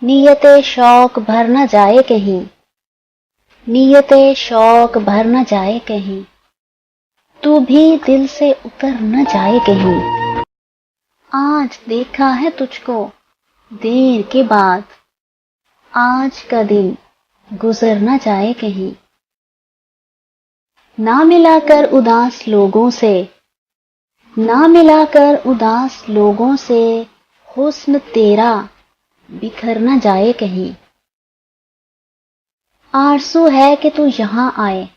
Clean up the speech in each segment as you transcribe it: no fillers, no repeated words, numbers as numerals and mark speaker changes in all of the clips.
Speaker 1: नियते शौक भर न जाए कहीं, नियते शौक भर न जाए कहीं, तू भी दिल से उतर न जाए कहीं। आज देखा है तुझको देर के बाद, आज का दिन गुजर न जाए कहीं। ना मिलाकर उदास लोगों से, ना मिलाकर उदास लोगों से, हुस्न तेरा बिखर न जाए कहीं। आरज़ू है कि तू यहाँ आए,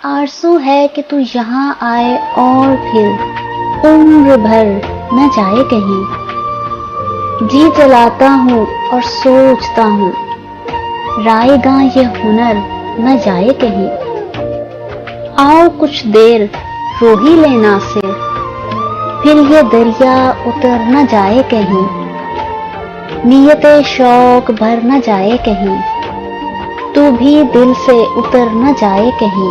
Speaker 1: आरज़ू है कि तू यहाँ आए और फिर उम्र भर न जाए कहीं। जी जलाता हूँ और सोचता हूँ, रायगा ये हुनर न जाए कहीं। आओ कुछ देर रो ही लेना सिर, फिर ये दरिया उतर न जाए कहीं। नियते शौक भर न जाए कहीं, तू भी दिल से उतर न जाए कहीं।